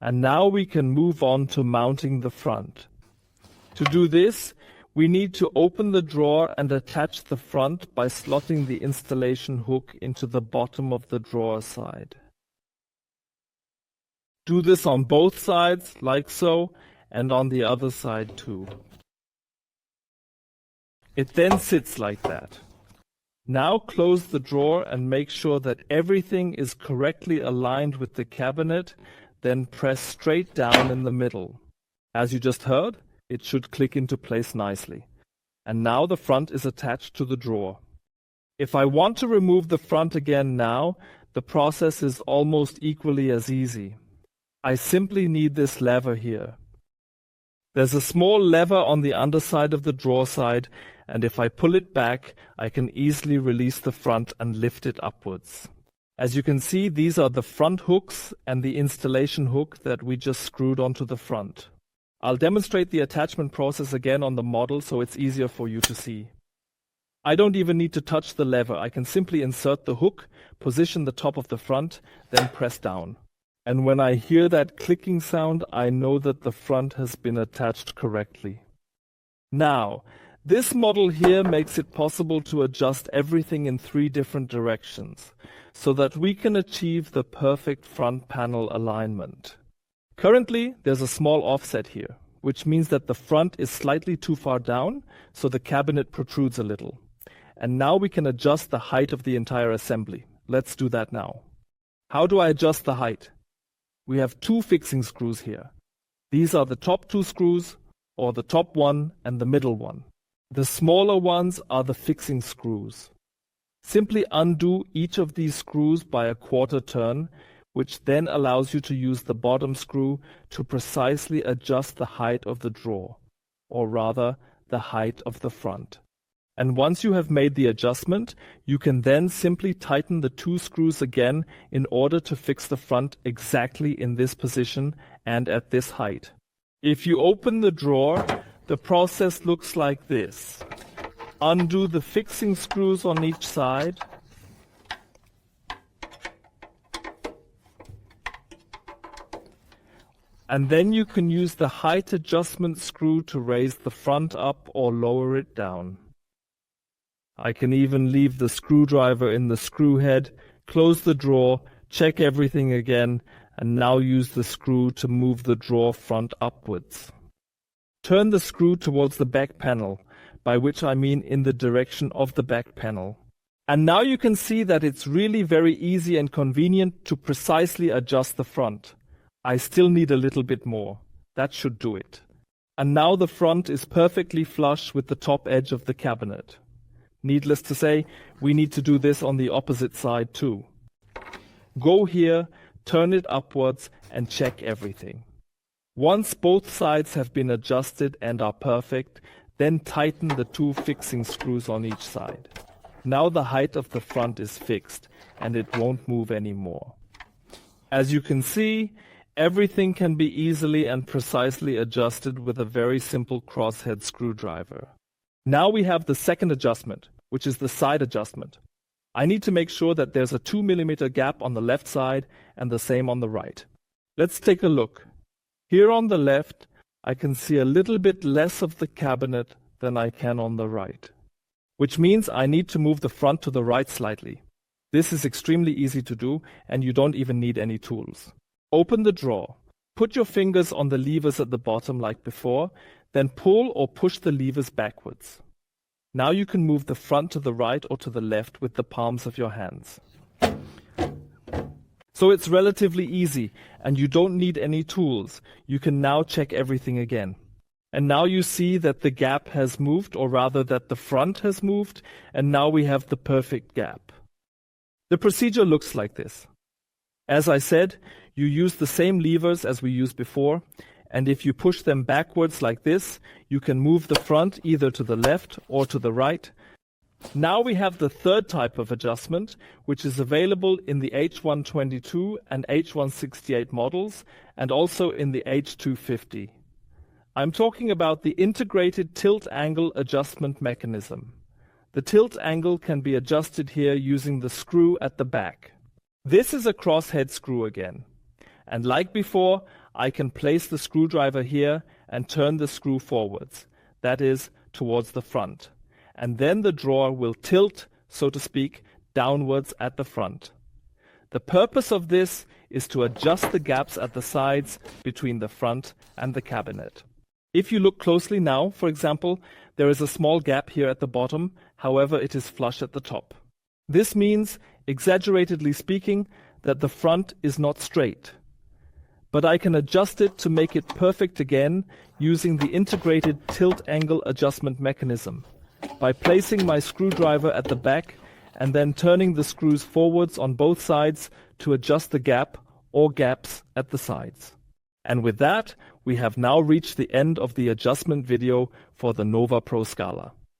And now we can move on to mounting the front. To do this, we need to open the drawer and attach the front by slotting the installation hook into the bottom of the drawer side. Do this on both sides, like so, and on the other side too. It then sits like that. Now close the drawer and make sure that everything is correctly aligned with the cabinet, then press straight down in the middle. As you just heard, it should click into place nicely. And now the front is attached to the drawer. If I want to remove the front again now, the process is almost equally as easy. I simply need this lever here. There's a small lever on the underside of the drawer side, and if I pull it back, I can easily release the front and lift it upwards. As you can see, these are the front hooks and the installation hook that we just screwed onto the front. I'll demonstrate the attachment process again on the model so it's easier for you to see. I don't even need to touch the lever. I can simply insert the hook, position the top of the front, then press down. And when I hear that clicking sound, I know that the front has been attached correctly. Now, this model here makes it possible to adjust everything in 3 different directions, so that we can achieve the perfect front panel alignment. Currently, there's a small offset here, which means that the front is slightly too far down, so the cabinet protrudes a little. And now we can adjust the height of the entire assembly. Let's do that now. How do I adjust the height? We have 2 fixing screws here. These are the top 2 screws, or the top one and the middle one. The smaller ones are the fixing screws. Simply undo each of these screws by a 1/4 turn, which then allows you to use the bottom screw to precisely adjust the height of the drawer, or rather, the height of the front. And once you have made the adjustment, you can then simply tighten the 2 screws again in order to fix the front exactly in this position and at this height. If you open the drawer, the process looks like this. Undo the fixing screws on each side. And then you can use the height adjustment screw to raise the front up or lower it down. I can even leave the screwdriver in the screw head, close the drawer, check everything again, and now use the screw to move the drawer front upwards. Turn the screw towards the back panel, by which I mean in the direction of the back panel. And now you can see that it's really very easy and convenient to precisely adjust the front. I still need a little bit more. That should do it. And now the front is perfectly flush with the top edge of the cabinet. Needless to say, we need to do this on the opposite side too. Go here, turn it upwards, and check everything. Once both sides have been adjusted and are perfect, then tighten the 2 fixing screws on each side. Now the height of the front is fixed, and it won't move anymore. As you can see, everything can be easily and precisely adjusted with a very simple crosshead screwdriver. Now we have the second adjustment, which is the side adjustment. I need to make sure that there's a 2 mm gap on the left side and the same on the right. Let's take a look. Here on the left, I can see a little bit less of the cabinet than I can on the right, which means I need to move the front to the right slightly. This is extremely easy to do, and you don't even need any tools. Open the drawer. Put your fingers on the levers at the bottom like before, then pull or push the levers backwards. Now you can move the front to the right or to the left with the palms of your hands. So it's relatively easy, and you don't need any tools. You can now check everything again. And now you see that the gap has moved, or rather that the front has moved, and now we have the perfect gap. The procedure looks like this. As I said, you use the same levers as we used before, and if you push them backwards like this, you can move the front either to the left or to the right. Now we have the third type of adjustment, which is available in the H122 and H168 models, and also in the H250. I'm talking about the integrated tilt angle adjustment mechanism. The tilt angle can be adjusted here using the screw at the back. This is a crosshead screw again. And like before, I can place the screwdriver here and turn the screw forwards, that is, towards the front. And then the drawer will tilt, so to speak, downwards at the front. The purpose of this is to adjust the gaps at the sides between the front and the cabinet. If you look closely now, for example, there is a small gap here at the bottom, however it is flush at the top. This means, exaggeratedly speaking, that the front is not straight. But I can adjust it to make it perfect again using the integrated tilt angle adjustment mechanism, by placing my screwdriver at the back and then turning the screws forwards on both sides to adjust the gap or gaps at the sides. And with that, we have now reached the end of the adjustment video for the Nova Pro Scala.